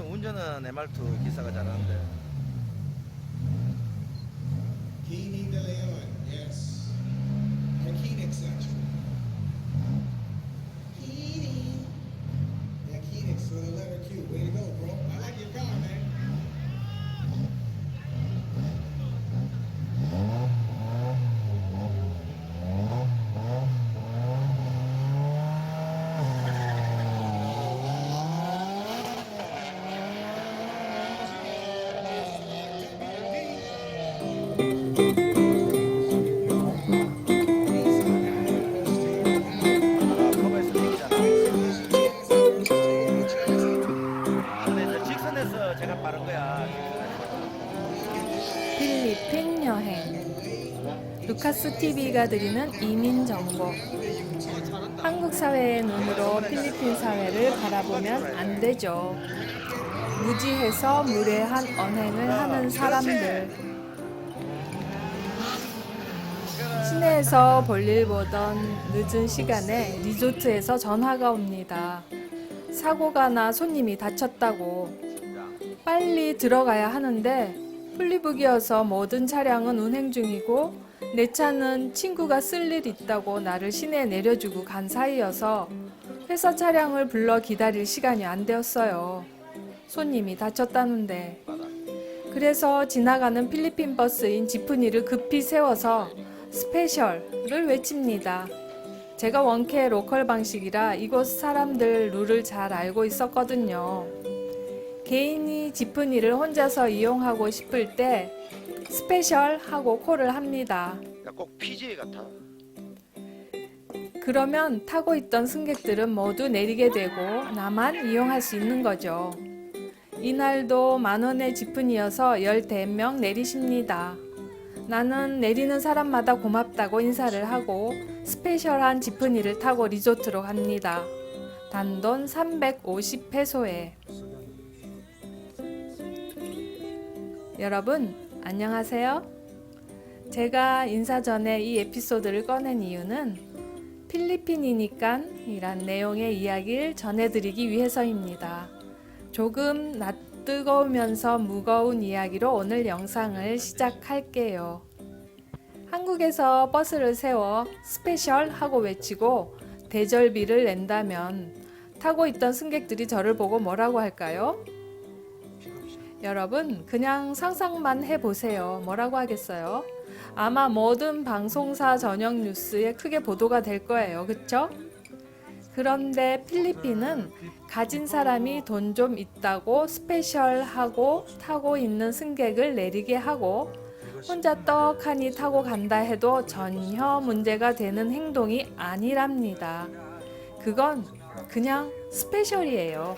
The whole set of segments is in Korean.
운전은 에말투 기사가 잘하는데. Kini De Leon, yes. Or Kenix, actually. Kini. Yeah, Kenix with a letter Q. Way to go, bro. I like your car, man. 커버에서 땡기잖아. 근데 이제 직선에서 제가 빠른 거야. 필리핀 여행 루카스 TV가 드리는 이민 정보. 한국 사회의 눈으로 필리핀 사회를 바라보면 안 되죠. 무지해서 무례한 언행을 하는 사람들. 시내에서 볼일 보던 늦은 시간에 리조트에서 전화가 옵니다. 사고가 나 손님이 다쳤다고. 빨리 들어가야 하는데 플리북이어서 모든 차량은 운행 중이고 내 차는 친구가 쓸 일 있다고 나를 시내에 내려주고 간 사이여서 회사 차량을 불러 기다릴 시간이 안 되었어요. 손님이 다쳤다는데. 그래서 지나가는 필리핀 버스인 지프니를 급히 세워서 스페셜을 외칩니다. 제가 원캐 로컬 방식이라 이곳 사람들 룰을 잘 알고 있었거든요. 개인이 지프니를 혼자서 이용하고 싶을 때 스페셜 하고 콜을 합니다. 야, 꼭 PJ 같아. 그러면 타고 있던 승객들은 모두 내리게 되고 나만 이용할 수 있는 거죠. 이날도 10,000원의 지프니여서 14명 내리십니다. 나는 내리는 사람마다 고맙다고 인사를 하고 스페셜한 지프니를 타고 리조트로 갑니다. 단돈 350페소에. 여러분 안녕하세요. 제가 인사 전에 이 에피소드를 꺼낸 이유는 필리핀이니까 이란 내용의 이야기를 전해드리기 위해서입니다. 조금 낯뜨거우면서 무거운 이야기로 오늘 영상을 시작할게요. 한국에서 버스를 세워 스페셜 하고 외치고 대절비를 낸다면 타고 있던 승객들이 저를 보고 뭐라고 할까요? 여러분 그냥 상상만 해보세요. 뭐라고 하겠어요? 아마 모든 방송사 전용 뉴스에 크게 보도가 될 거예요. 그쵸? 그런데 필리핀은 가진 사람이 돈 좀 있다고 스페셜하고 타고 있는 승객을 내리게 하고 혼자 떡하니 타고 간다 해도 전혀 문제가 되는 행동이 아니랍니다. 그건 그냥 스페셜이에요.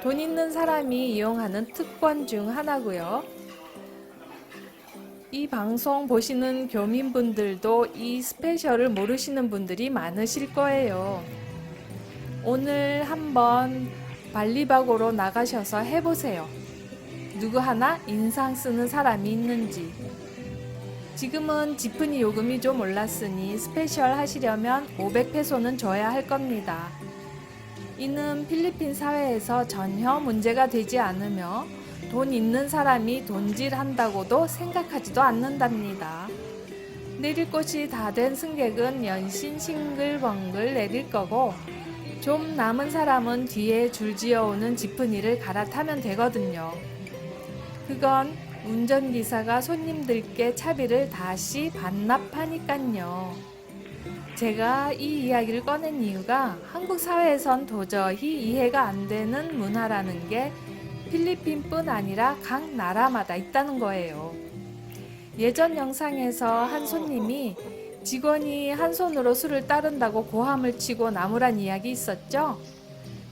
돈 있는 사람이 이용하는 특권 중 하나고요. 이 방송 보시는 교민분들도 이 스페셜을 모르시는 분들이 많으실 거예요. 오늘 한번 발리바고로 나가셔서 해보세요. 누구 하나 인상 쓰는 사람이 있는지. 지금은 지프니 요금이 좀 올랐으니 스페셜 하시려면 500페소는 줘야 할 겁니다. 이는 필리핀 사회에서 전혀 문제가 되지 않으며 돈 있는 사람이 돈질한다고도 생각하지도 않는답니다. 내릴 곳이 다 된 승객은 연신 싱글벙글 내릴 거고 좀 남은 사람은 뒤에 줄지어오는 지프니를 갈아타면 되거든요. 그건 운전기사가 손님들께 차비를 다시 반납하니깐요. 제가 이 이야기를 꺼낸 이유가 한국 사회에선 도저히 이해가 안 되는 문화라는 게 필리핀뿐 아니라 각 나라마다 있다는 거예요. 예전 영상에서 한 손님이 직원이 한 손으로 술을 따른다고 고함을 치고 나무란 이야기 있었죠?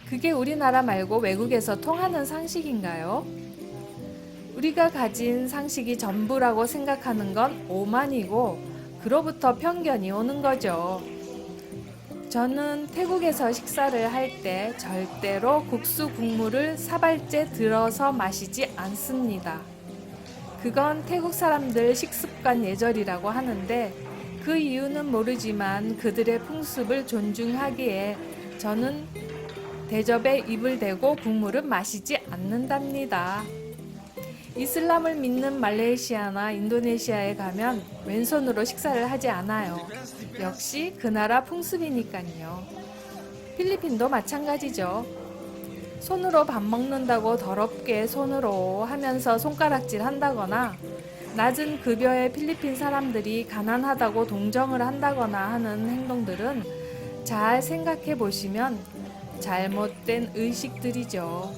그게 우리나라 말고 외국에서 통하는 상식인가요? 우리가 가진 상식이 전부라고 생각하는 건 오만이고 그로부터 편견이 오는 거죠. 저는 태국에서 식사를 할 때 절대로 국수 국물을 사발째 들어서 마시지 않습니다. 그건 태국 사람들 식습관 예절이라고 하는데 그 이유는 모르지만 그들의 풍습을 존중하기에 저는 대접에 입을 대고 국물은 마시지 않는답니다. 이슬람을 믿는 말레이시아나 인도네시아에 가면 왼손으로 식사를 하지 않아요. 역시 그 나라 풍습이니까요. 필리핀도 마찬가지죠. 손으로 밥 먹는다고 더럽게 손으로 하면서 손가락질 한다거나 낮은 급여의 필리핀 사람들이 가난하다고 동정을 한다거나 하는 행동들은 잘 생각해 보시면 잘못된 의식들이죠.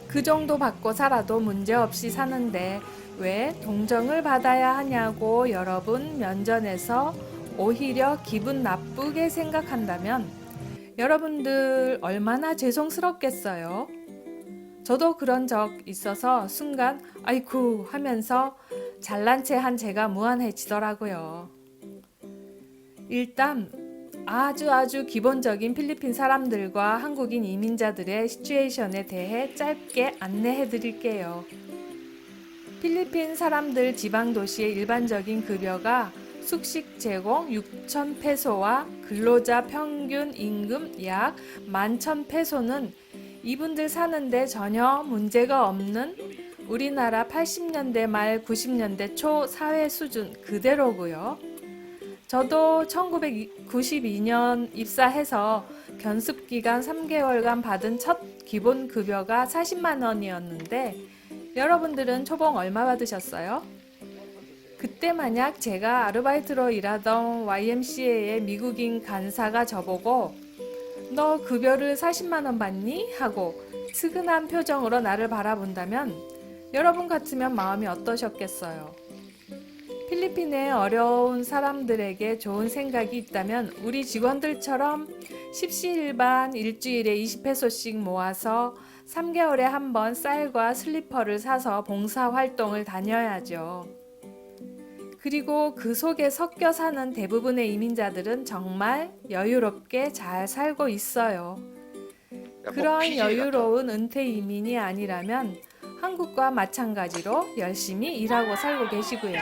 그 정도 받고 살아도 문제없이 사는데 왜 동정을 받아야 하냐고 여러분 면전에서 오히려 기분 나쁘게 생각한다면 여러분들 얼마나 죄송스럽겠어요. 저도 그런 적 있어서 순간 아이쿠 하면서 잘난 체 한 제가 무한해지더라고요. 일단 아주 기본적인 필리핀 사람들과 한국인 이민자들의 시츄에이션에 대해 짧게 안내해 드릴게요. 필리핀 사람들 지방 도시의 일반적인 급여가 숙식 제공 6,000페소와 근로자 평균 임금 약 11,000페소는 이분들 사는데 전혀 문제가 없는 우리나라 80년대 말 90년대 초 사회 수준 그대로고요. 저도 1992년 입사해서 견습기간 3개월간 받은 첫 기본급여가 40만 원이었는데 여러분들은 초봉 얼마 받으셨어요? 그때 만약 제가 아르바이트로 일하던 YMCA의 미국인 간사가 저보고 너 급여를 40만 원 받니? 하고 측은한 표정으로 나를 바라본다면 여러분 같으면 마음이 어떠셨겠어요? 필리핀의 어려운 사람들에게 좋은 생각이 있다면 우리 직원들처럼 십시일반 일주일에 20페소씩 모아서 3개월에 한 번 쌀과 슬리퍼를 사서 봉사활동을 다녀야죠. 그리고 그 속에 섞여 사는 대부분의 이민자들은 정말 여유롭게 잘 살고 있어요. 그런 여유로운 은퇴 이민이 아니라면 한국과 마찬가지로 열심히 일하고 살고 계시고요.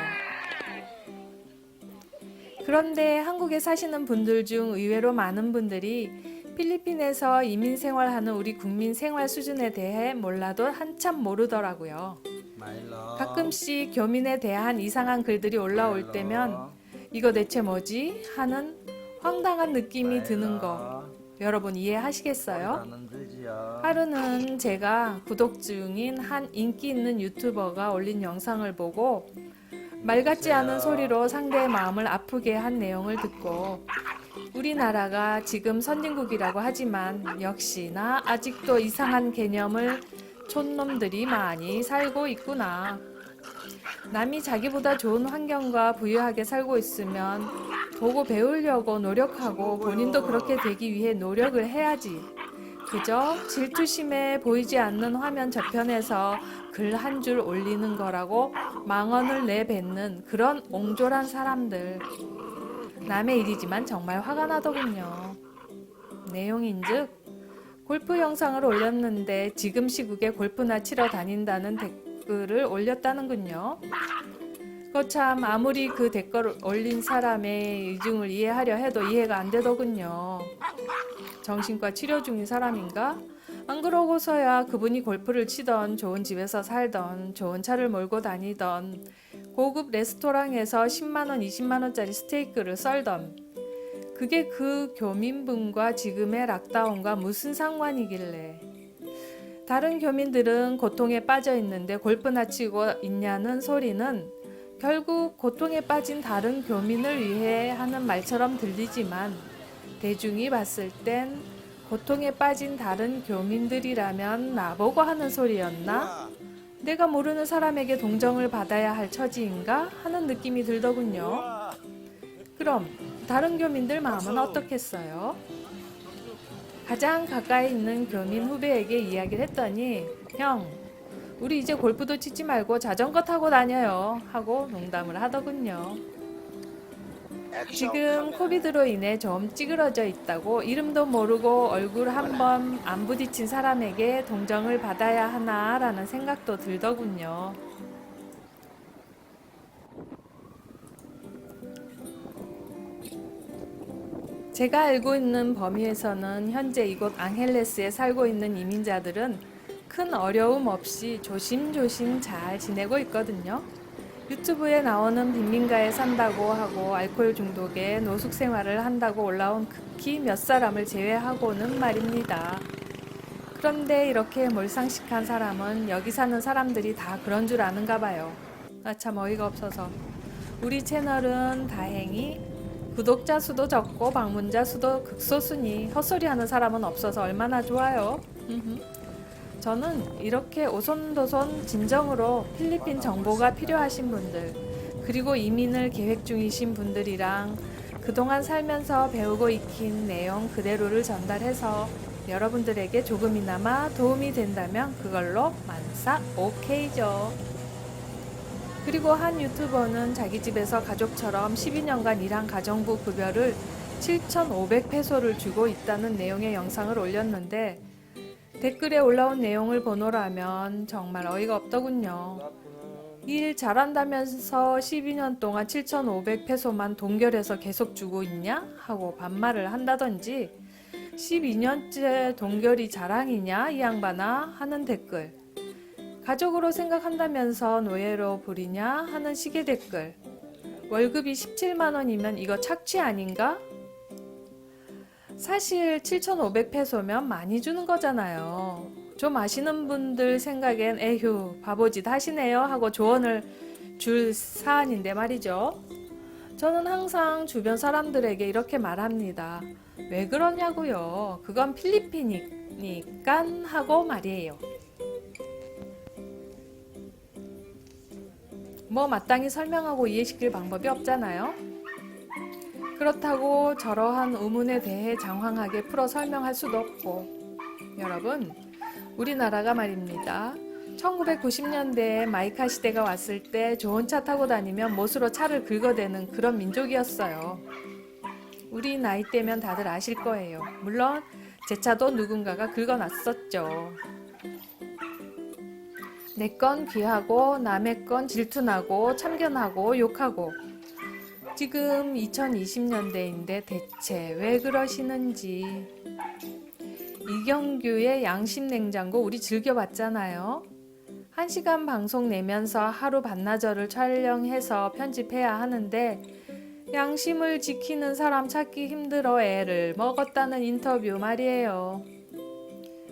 그런데 한국에 사시는 분들 중 의외로 많은 분들이 필리핀에서 이민 생활하는 우리 국민 생활 수준에 대해 몰라도 한참 모르더라고요. 가끔씩 교민에 대한 이상한 글들이 올라올 때면 이거 대체 뭐지? 하는 황당한 느낌이 드는 거 여러분 이해하시겠어요? 하루는 제가 구독 중인 한 인기 있는 유튜버가 올린 영상을 보고 말 같지 않은 소리로 상대의 마음을 아프게 한 내용을 듣고 우리나라가 지금 선진국이라고 하지만 역시나 아직도 이상한 개념을 촌놈들이 많이 살고 있구나. 남이 자기보다 좋은 환경과 부유하게 살고 있으면 보고 배우려고 노력하고 본인도 그렇게 되기 위해 노력을 해야지. 그저 질투심에 보이지 않는 화면 저편에서 글 한 줄 올리는 거라고 망언을 내뱉는 그런 옹졸한 사람들. 남의 일이지만 정말 화가 나더군요. 내용인즉 골프 영상을 올렸는데 지금 시국에 골프나 치러 다닌다는 댓글을 올렸다는군요. 거참 아무리 그 댓글을 올린 사람의 의중을 이해하려 해도 이해가 안 되더군요. 정신과 치료 중인 사람인가? 안 그러고서야 그분이 골프를 치던 좋은 집에서 살던 좋은 차를 몰고 다니던 고급 레스토랑에서 10만원, 20만원짜리 스테이크를 썰던 그게 그 교민분과 지금의 락다운과 무슨 상관이길래 다른 교민들은 고통에 빠져 있는데 골프나 치고 있냐는 소리는 결국 고통에 빠진 다른 교민을 위해 하는 말처럼 들리지만 대중이 봤을 땐 고통에 빠진 다른 교민들이라면 나보고 하는 소리였나? 내가 모르는 사람에게 동정을 받아야 할 처지인가? 하는 느낌이 들더군요. 그럼 다른 교민들 마음은 어떻겠어요? 가장 가까이 있는 교민 후배에게 이야기를 했더니 형, 우리 이제 골프도 치지 말고 자전거 타고 다녀요 하고 농담을 하더군요. 지금 코비드로 인해 좀 찌그러져 있다고 이름도 모르고 얼굴 한 번 안 부딪힌 사람에게 동정을 받아야 하나라는 생각도 들더군요. 제가 알고 있는 범위에서는 현재 이곳 앙헬레스에 살고 있는 이민자들은 큰 어려움 없이 조심조심 잘 지내고 있거든요. 유튜브에 나오는 빈민가에 산다고 하고 알코올 중독에 노숙 생활을 한다고 올라온 극히 몇 사람을 제외하고는 말입니다. 그런데 이렇게 몰상식한 사람은 여기 사는 사람들이 다 그런 줄 아는가 봐요. 아, 참 어이가 없어서. 우리 채널은 다행히 구독자 수도 적고 방문자 수도 극소수니 헛소리하는 사람은 없어서 얼마나 좋아요. 저는 이렇게 오손도손 진정으로 필리핀 정보가 필요하신 분들, 그리고 이민을 계획 중이신 분들이랑 그동안 살면서 배우고 익힌 내용 그대로를 전달해서 여러분들에게 조금이나마 도움이 된다면 그걸로 만사 오케이죠. 그리고 한 유튜버는 자기 집에서 가족처럼 12년간 일한 가정부 급여를 7,500페소를 주고 있다는 내용의 영상을 올렸는데 댓글에 올라온 내용을 보노라면 정말 어이가 없더군요. 일 잘한다면서 12년 동안 7,500페소만 동결해서 계속 주고 있냐? 하고 반말을 한다든지 12년째 동결이 자랑이냐? 이 양반아? 하는 댓글. 가족으로 생각한다면서 노예로 부리냐? 하는 식의 댓글. 월급이 17만 원이면 이거 착취 아닌가? 사실 7,500페소면 많이 주는 거잖아요. 좀 아시는 분들 생각엔 에휴 바보짓 하시네요 하고 조언을 줄 사안인데 말이죠. 저는 항상 주변 사람들에게 이렇게 말합니다. 왜 그러냐고요. 그건 필리핀이니까 하고 말이에요. 뭐 마땅히 설명하고 이해시킬 방법이 없잖아요. 그렇다고 저러한 의문에 대해 장황하게 풀어 설명할 수도 없고. 여러분, 우리나라가 말입니다. 1990년대에 마이카 시대가 왔을 때 좋은 차 타고 다니면 못으로 차를 긁어대는 그런 민족이었어요. 우리 나이 때면 다들 아실 거예요. 물론 제 차도 누군가가 긁어놨었죠. 내 건 귀하고 남의 건 질투나고 참견하고 욕하고. 지금 2020년대인데 대체 왜 그러시는지. 이경규의 양심냉장고 우리 즐겨봤잖아요. 1시간 방송 내면서 하루 반나절을 촬영해서 편집해야 하는데 양심을 지키는 사람 찾기 힘들어 애를 먹었다는 인터뷰 말이에요.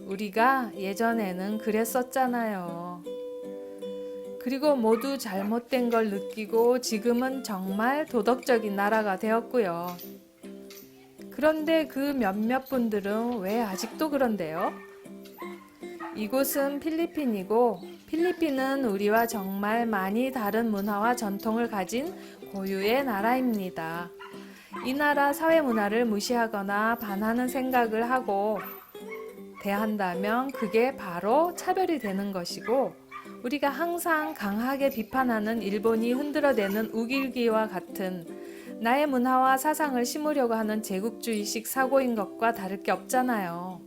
우리가 예전에는 그랬었잖아요. 그리고 모두 잘못된 걸 느끼고 지금은 정말 도덕적인 나라가 되었고요. 그런데 그 몇몇 분들은 왜 아직도 그런데요? 이곳은 필리핀이고 필리핀은 우리와 정말 많이 다른 문화와 전통을 가진 고유의 나라입니다. 이 나라 사회 문화를 무시하거나 반하는 생각을 하고 대한다면 그게 바로 차별이 되는 것이고 우리가 항상 강하게 비판하는 일본이 흔들어대는 우길기와 같은 나의 문화와 사상을 심으려고 하는 제국주의식 사고인 것과 다를 게 없잖아요.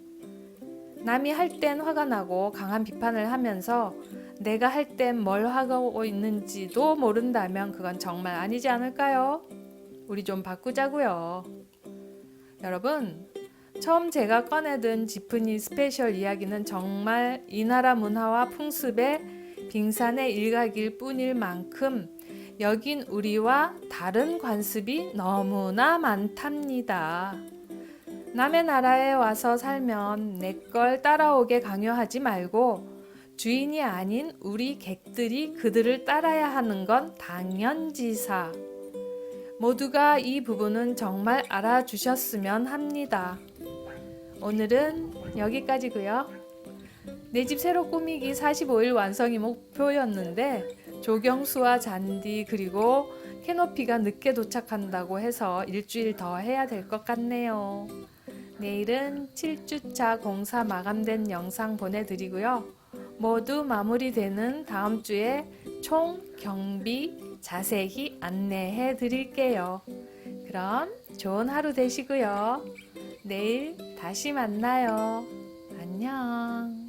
남이 할 땐 화가 나고 강한 비판을 하면서 내가 할 땐 뭘 하고 있는지도 모른다면 그건 정말 아니지 않을까요? 우리 좀 바꾸자고요. 여러분, 처음 제가 꺼내든 지프니 스페셜 이야기는 정말 이 나라 문화와 풍습의 빙산의 일각일 뿐일 만큼 여긴 우리와 다른 관습이 너무나 많답니다. 남의 나라에 와서 살면 내 걸 따라오게 강요하지 말고 주인이 아닌 우리 객들이 그들을 따라야 하는 건 당연지사. 모두가 이 부분은 정말 알아주셨으면 합니다. 오늘은 여기까지고요. 내 집 새로 꾸미기 45일 완성이 목표였는데 조경수와 잔디 그리고 캐노피가 늦게 도착한다고 해서 일주일 더 해야 될 것 같네요. 내일은 7주차 공사 마감된 영상 보내드리고요. 모두 마무리되는 다음 주에 총 경비 자세히 안내해 드릴게요. 그럼 좋은 하루 되시고요. 내일 다시 만나요. 안녕.